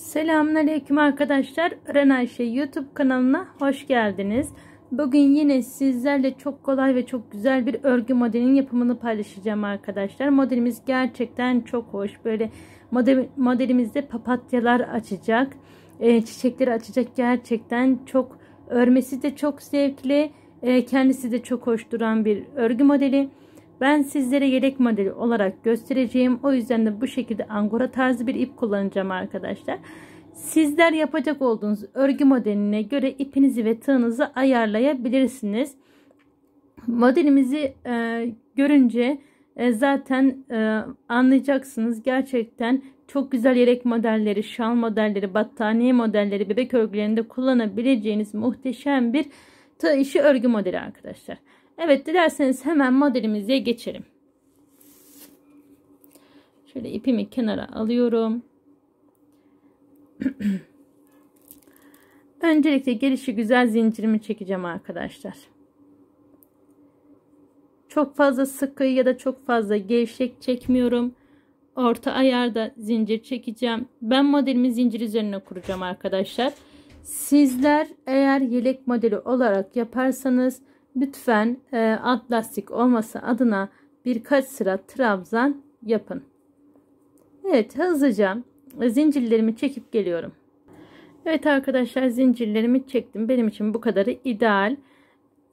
Selamünaleyküm arkadaşlar. Ören Ayşe YouTube kanalına hoş geldiniz. Bugün yine sizlerle çok kolay ve çok güzel bir örgü modelinin yapımını paylaşacağım arkadaşlar. Modelimiz gerçekten çok hoş. Böyle modelimizde papatyalar açacak, çiçekleri açacak. Gerçekten çok örmesi de çok zevkli, kendisi de çok hoş duran bir örgü modeli. Ben sizlere yelek modeli olarak göstereceğim. O yüzden de bu şekilde angora tarzı bir ip kullanacağım arkadaşlar. Sizler yapacak olduğunuz örgü modeline göre ipinizi ve tığınızı ayarlayabilirsiniz. Modelimizi görünce zaten anlayacaksınız. Gerçekten çok güzel yelek modelleri, şal modelleri, battaniye modelleri, bebek örgülerinde kullanabileceğiniz muhteşem bir tığ işi örgü modeli arkadaşlar. Evet, dilerseniz hemen modelimize geçelim. Şöyle ipimi kenara alıyorum. Öncelikle gelişi güzel zincirimi çekeceğim arkadaşlar. Çok fazla sıkı ya da çok fazla gevşek çekmiyorum. Orta ayarda zincir çekeceğim. Ben modelimi zincir üzerine kuracağım arkadaşlar. Sizler eğer yelek modeli olarak yaparsanız lütfen alt lastik olması adına birkaç sıra trabzan yapın. Evet, hızlıca zincirlerimi çekip geliyorum. Evet arkadaşlar, zincirlerimi çektim. Benim için bu kadarı ideal.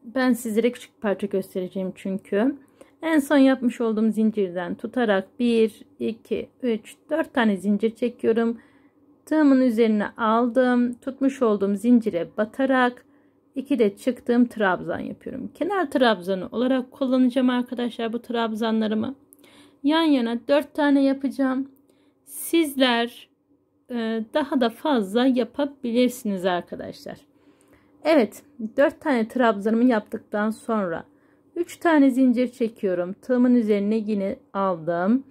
Ben sizlere küçük parça göstereceğim çünkü. En son yapmış olduğum zincirden tutarak 1, 2, 3, 4 tane zincir çekiyorum. Tığımın üzerine aldım. Tutmuş olduğum zincire batarak 2 de çıktığım trabzan yapıyorum. Kenar trabzanı olarak kullanacağım arkadaşlar bu trabzanlarımı. Yan yana 4 tane yapacağım. Sizler daha da fazla yapabilirsiniz arkadaşlar. Evet, 4 tane trabzanımı yaptıktan sonra 3 tane zincir çekiyorum. Tığımın üzerine yine aldım.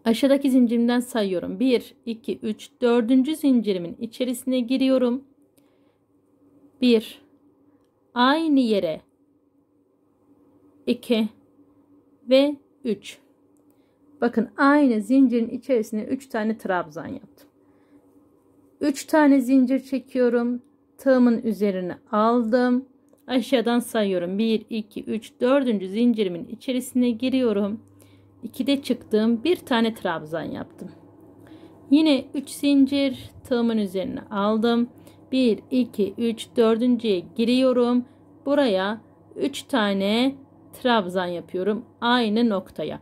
Aşağıdaki zincirimden sayıyorum. 1, 2, 3, 4. zincirimin içerisine giriyorum. 1, aynı yere 2 ve 3. Bakın, aynı zincirin içerisine 3 tane trabzan yaptım. 3 tane zincir çekiyorum. Tığımın üzerine aldım. Aşağıdan sayıyorum. 1, 2, 3, 4. zincirimin içerisine giriyorum. 2'de çıktığım bir tane trabzan yaptım. Yine 3 zincir, tığımın üzerine aldım. 1, 2, 3, 4.'ye giriyorum. Buraya 3 tane trabzan yapıyorum aynı noktaya.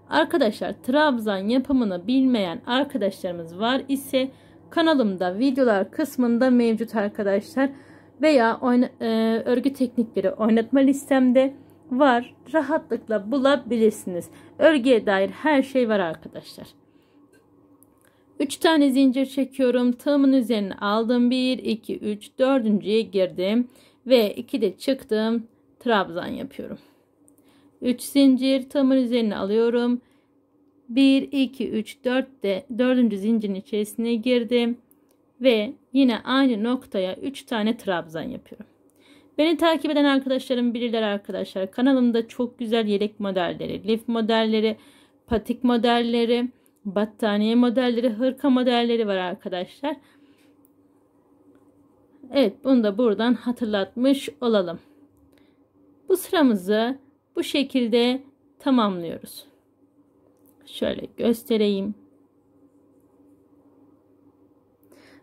Arkadaşlar, trabzan yapımını bilmeyen arkadaşlarımız var ise kanalımda videolar kısmında mevcut arkadaşlar. Veya örgü teknikleri oynatma listemde var. Rahatlıkla bulabilirsiniz. Örgüye dair her şey var arkadaşlar. 3 tane zincir çekiyorum. Tığımın üzerine aldım. 1, 2, 3, 4.'ye girdim. Ve 2'de çıktım. Trabzan yapıyorum. 3 zincir, tığımın üzerine alıyorum. 1, 2, 3, 4. zincirin içerisine girdim. Ve yine aynı noktaya 3 tane trabzan yapıyorum. Beni takip eden arkadaşlarım bilirler arkadaşlar. Kanalımda çok güzel yelek modelleri, lif modelleri, patik modelleri, battaniye modelleri, hırka modelleri var arkadaşlar. Evet, bunu da buradan hatırlatmış olalım. Bu sıramızı bu şekilde tamamlıyoruz. Şöyle göstereyim.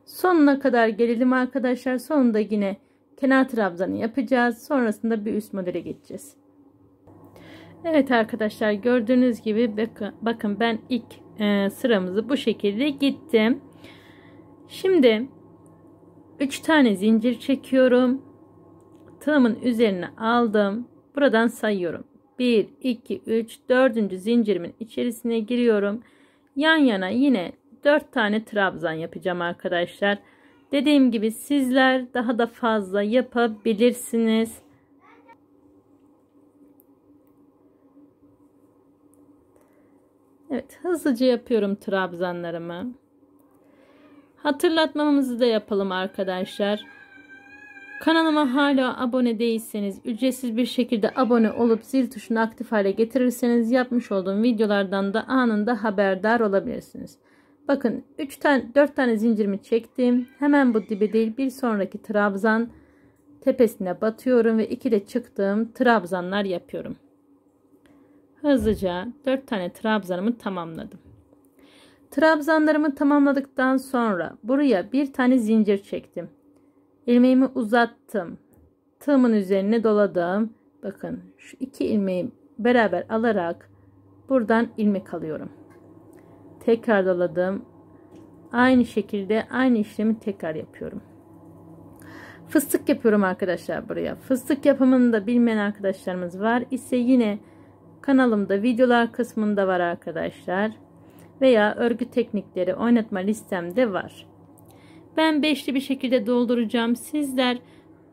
Sonuna kadar gelelim arkadaşlar. Sonunda yine kenar trabzanı yapacağız. Sonrasında bir üst modele geçeceğiz. Evet arkadaşlar, gördüğünüz gibi bakın ben ilk sıramızı bu şekilde gittim. Şimdi 3 tane zincir çekiyorum. Tığımın üzerine aldım. Buradan sayıyorum. 1, 2, 3, 4. zincirimin içerisine giriyorum. Yan yana yine 4 tane trabzan yapacağım arkadaşlar. Dediğim gibi sizler daha da fazla yapabilirsiniz. Evet, hızlıca yapıyorum trabzanlarımı. Hatırlatmamızı da yapalım arkadaşlar. Kanalıma hala abone değilseniz ücretsiz bir şekilde abone olup zil tuşunu aktif hale getirirseniz yapmış olduğum videolardan da anında haberdar olabilirsiniz. Bakın 4 tane zincirimi çektim. Hemen bu dibi değil, bir sonraki trabzan tepesine batıyorum ve 2 de çıktığım trabzanlar yapıyorum. Hızlıca 4 tane trabzanımı tamamladım. Trabzanlarımı tamamladıktan sonra buraya bir tane zincir çektim. İlmeğimi uzattım. Tığımın üzerine doladım. Bakın şu 2 ilmeği beraber alarak buradan ilmek alıyorum. Tekrar doladım. Aynı şekilde aynı işlemi tekrar yapıyorum. Fıstık yapıyorum arkadaşlar buraya. Fıstık yapımını da bilmeyen arkadaşlarımız var ise yine kanalımda videolar kısmında var arkadaşlar. Veya örgü teknikleri oynatma listemde var. Ben beşli bir şekilde dolduracağım. Sizler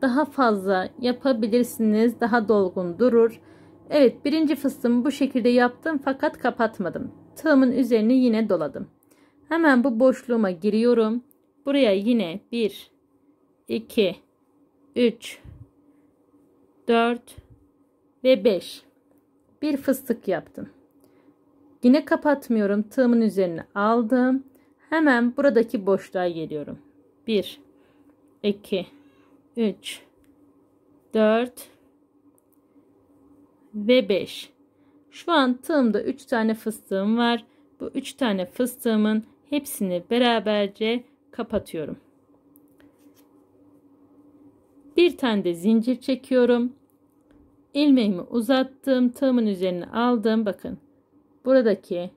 daha fazla yapabilirsiniz. Daha dolgun durur. Evet, birinci fıstığımı bu şekilde yaptım fakat kapatmadım. Tığımın üzerine yine doladım. Hemen bu boşluğuma giriyorum. Buraya yine 1, 2, 3, 4 ve 5. Bir fıstık yaptım. Yine kapatmıyorum. Tığımın üzerine aldım. Hemen buradaki boşluğa geliyorum. 1, 2, 3, 4 ve 5. Şu an tığımda 3 tane fıstığım var. Bu 3 tane fıstığımın hepsini beraberce kapatıyorum. Bir tane de zincir çekiyorum. İlmeğimi uzattım. Tığımın üzerine aldım. Bakın. Buradaki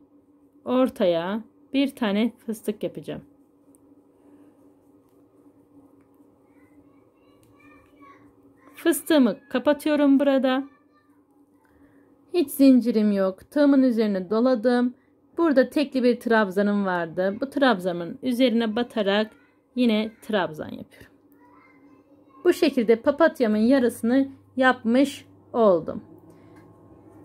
ortaya bir tane fıstık yapacağım. Fıstığımı kapatıyorum burada. Hiç zincirim yok. Tığımın üzerine doladım. Burada tekli bir trabzanım vardı. Bu trabzanın üzerine batarak yine trabzan yapıyorum. Bu şekilde papatyamın yarısını yapmış oldum.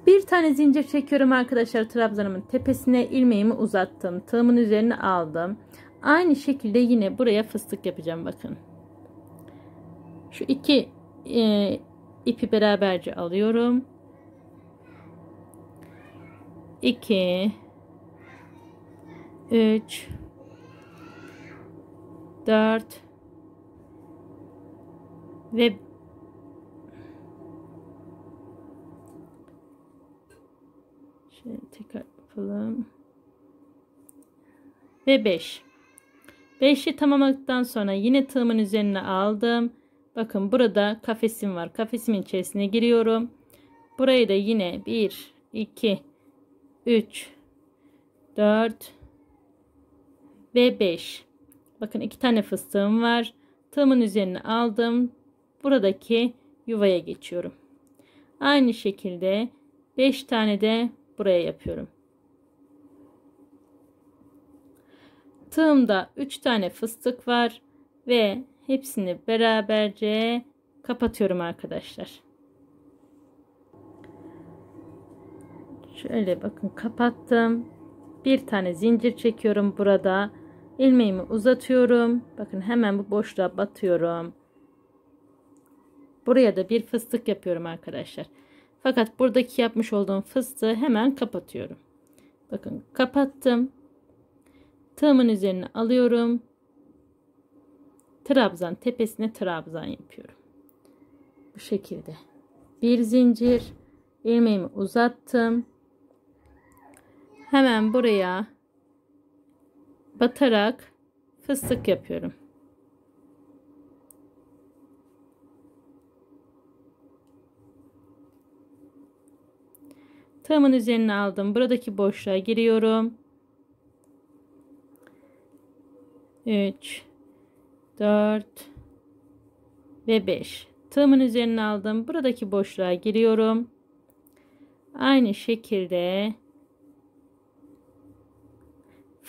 Bir tane zincir çekiyorum arkadaşlar, trabzanımın tepesine ilmeğimi uzattım. Tığımın üzerine aldım. Aynı şekilde yine buraya fıstık yapacağım. Bakın. Şu 2 ipi beraberce alıyorum. 2, 3, 4 ve şöyle tekrar yapalım. Ve 5. 5'i tamamladıktan sonra yine tığımın üzerine aldım. Bakın burada kafesim var. Kafesimin içerisine giriyorum. Burayı da yine 1, 2, 3, 4 ve 5. Bakın 2 tane fıstığım var. Tığımın üzerine aldım. Buradaki yuvaya geçiyorum. Aynı şekilde 5 tane de buraya yapıyorum. Tığımda 3 tane fıstık var ve hepsini beraberce kapatıyorum arkadaşlar. Şöyle bakın, kapattım. Bir tane zincir çekiyorum burada. İlmeğimi uzatıyorum. Bakın hemen bu boşluğa batıyorum. Buraya da bir fıstık yapıyorum arkadaşlar. Fakat buradaki yapmış olduğum fıstığı hemen kapatıyorum. Bakın kapattım. Tığımın üzerine alıyorum. Trabzan tepesine trabzan yapıyorum. Bu şekilde. Bir zincir. İlmeğimi uzattım. Hemen buraya batarak fıstık yapıyorum. Tığımın üzerine aldım. Buradaki boşluğa giriyorum. 3, 4 ve 5. Tığımın üzerine aldım. Buradaki boşluğa giriyorum. Aynı şekilde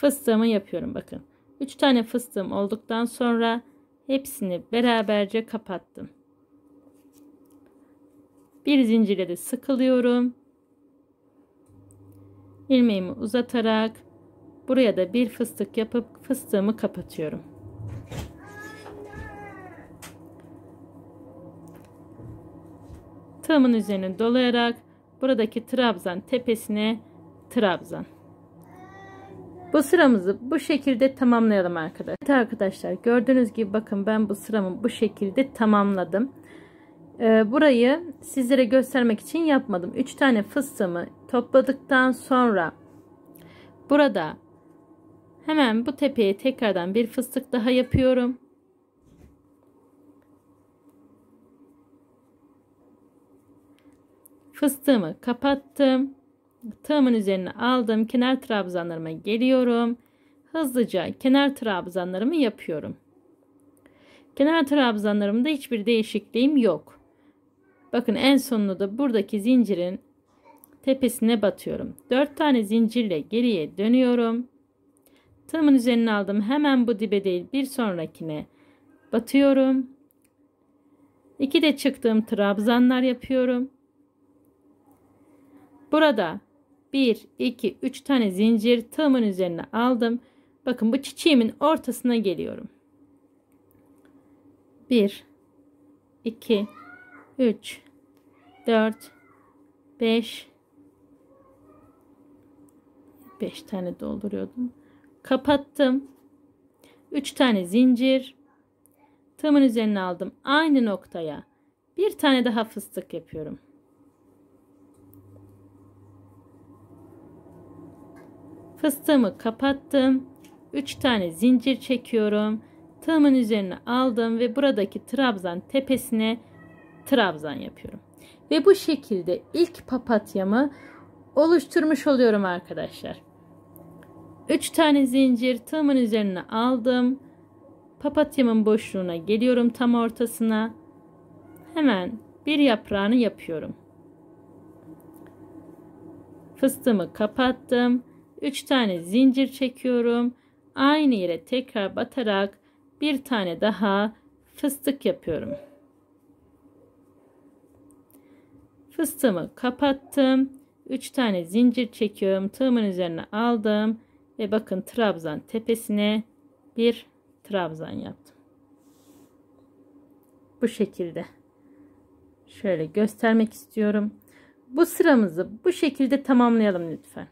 fıstığımı yapıyorum. Bakın. 3 tane fıstığım olduktan sonra hepsini beraberce kapattım. Bir zincirle de sıkılıyorum. İlmeğimi uzatarak buraya da bir fıstık yapıp fıstığımı kapatıyorum. Tığımın üzerine dolayarak buradaki trabzan tepesine trabzan. Bu sıramızı bu şekilde tamamlayalım arkadaşlar. Evet arkadaşlar, gördüğünüz gibi bakın ben bu sıramı bu şekilde tamamladım. Burayı sizlere göstermek için yapmadım. 3 tane fıstığımı topladıktan sonra burada hemen bu tepeye tekrardan bir fıstık daha yapıyorum. Fıstığımı kapattım. Tığımın üzerine aldım. Kenar trabzanlarıma geliyorum. Hızlıca kenar trabzanlarımı yapıyorum. Kenar trabzanlarımda hiçbir değişikliğim yok. Bakın en sonunda da buradaki zincirin tepesine batıyorum. 4 tane zincirle geriye dönüyorum. Tığımın üzerine aldım. Hemen bu dibe değil bir sonrakine batıyorum. 2 de çıktığım trabzanlar yapıyorum. Burada 1, 2, 3 tane zincir tığımın üzerine aldım. Bakın bu çiçeğimin ortasına geliyorum. 1, 2, 3, 4, 5 tane dolduruyordum. Kapattım. 3 tane zincir. Tığımın üzerine aldım. Aynı noktaya bir tane daha fıstık yapıyorum. Fıstığımı kapattım. 3 tane zincir çekiyorum. Tığımın üzerine aldım ve buradaki trabzan tepesine trabzan yapıyorum. Ve bu şekilde ilk papatyamı oluşturmuş oluyorum arkadaşlar. 3 tane zincir tığımın üzerine aldım. Papatyamın boşluğuna geliyorum, tam ortasına. Hemen bir yaprağını yapıyorum. Fıstığımı kapattım. 3 tane zincir çekiyorum. Aynı yere tekrar batarak bir tane daha fıstık yapıyorum. Fıstığımı kapattım. 3 tane zincir çekiyorum. Tığımın üzerine aldım ve bakın trabzan tepesine bir trabzan yaptım. Bu şekilde. Şöyle göstermek istiyorum. Bu sıramızı bu şekilde tamamlayalım lütfen.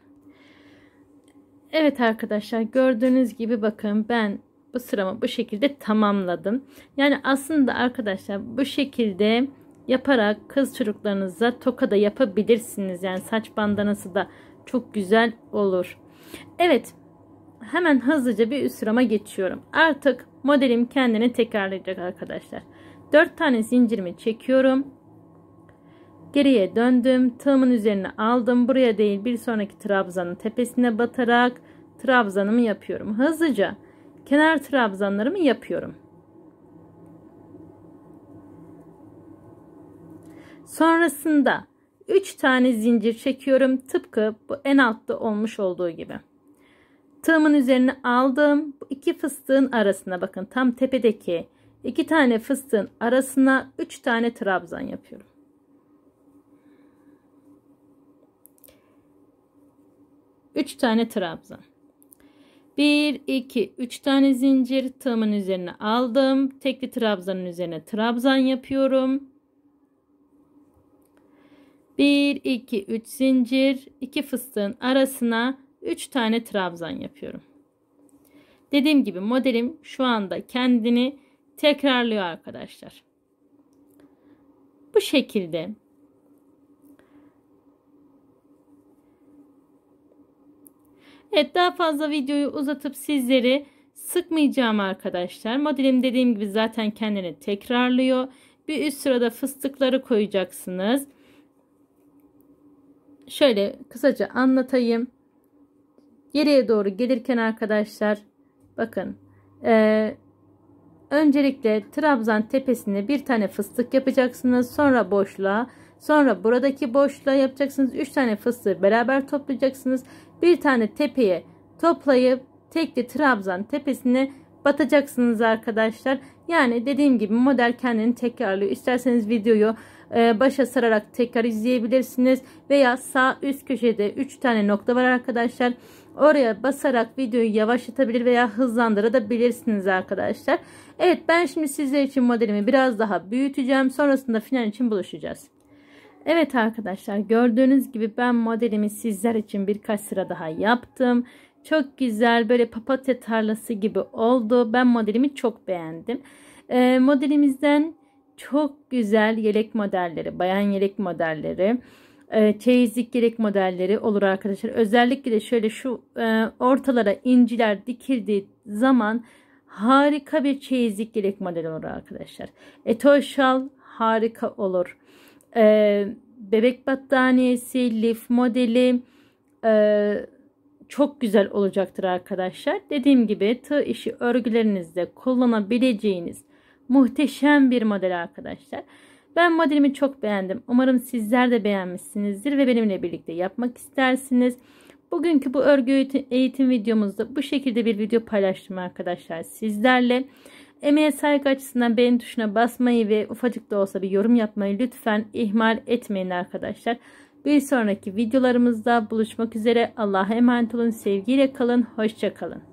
Evet arkadaşlar, gördüğünüz gibi bakın ben bu sıramı bu şekilde tamamladım. Yani aslında arkadaşlar bu şekilde yaparak kız çocuklarınıza toka da yapabilirsiniz. Yani saç bandanası da çok güzel olur. Evet, hemen hızlıca bir üst sırama geçiyorum. Artık modelim kendini tekrarlayacak arkadaşlar. 4 tane zincirimi çekiyorum. Geriye döndüm. Tığımın üzerine aldım. Buraya değil bir sonraki trabzanın tepesine batarak trabzanımı yapıyorum. Hızlıca kenar trabzanlarımı yapıyorum. Sonrasında 3 tane zincir çekiyorum. Tıpkı bu en altta olmuş olduğu gibi. Tığımın üzerine aldım. Bu iki fıstığın arasına bakın, tam tepedeki 2 tane fıstığın arasına 3 tane trabzan yapıyorum. Üç tane trabzan. 1, 2, 3 tane zincir tığımın üzerine aldım. Tekli trabzanın üzerine trabzan yapıyorum. 1, 2, 3 zincir, 2 fıstığın arasına 3 tane trabzan yapıyorum. Dediğim gibi modelim şu anda kendini tekrarlıyor arkadaşlar. Bu şekilde evet, daha fazla videoyu uzatıp sizleri sıkmayacağım arkadaşlar. Modelim dediğim gibi zaten kendini tekrarlıyor. Bir üst sırada fıstıkları koyacaksınız. Şöyle kısaca anlatayım. Geriye doğru gelirken arkadaşlar bakın, öncelikle trabzan tepesine bir tane fıstık yapacaksınız. Sonra boşluğa, sonra buradaki boşluğa yapacaksınız. 3 tane fıstığı beraber toplayacaksınız. Bir tane tepeye toplayıp tekli trabzan tepesine batacaksınız arkadaşlar. Yani dediğim gibi model kendini tekrarlıyor. İsterseniz videoyu başa sararak tekrar izleyebilirsiniz. Veya sağ üst köşede 3 tane nokta var arkadaşlar. Oraya basarak videoyu yavaşlatabilir veya hızlandırabilirsiniz arkadaşlar. Evet, ben şimdi sizler için modelimi biraz daha büyüteceğim. Sonrasında final için buluşacağız. Evet arkadaşlar, gördüğünüz gibi ben modelimi sizler için birkaç sıra daha yaptım. Çok güzel, böyle papatya tarlası gibi oldu. Ben modelimi çok beğendim. Modelimizden çok güzel yelek modelleri, bayan yelek modelleri, çeyizlik yelek modelleri olur arkadaşlar. Özellikle de şöyle şu ortalara inciler dikildiği zaman harika bir çeyizlik yelek modeli olur arkadaşlar. Etol şal harika olur. Bebek battaniyesi, lif modeli çok güzel olacaktır arkadaşlar. Dediğim gibi tığ işi örgülerinizde kullanabileceğiniz muhteşem bir model arkadaşlar. Ben modelimi çok beğendim. Umarım sizler de beğenmişsinizdir ve benimle birlikte yapmak istersiniz. Bugünkü bu örgü eğitim videomuzda bu şekilde bir video paylaştım arkadaşlar sizlerle. Emeğe saygı açısından beğeni tuşuna basmayı ve ufacık da olsa bir yorum yapmayı lütfen ihmal etmeyin arkadaşlar. Bir sonraki videolarımızda buluşmak üzere. Allah'a emanet olun. Sevgiyle kalın. Hoşça kalın.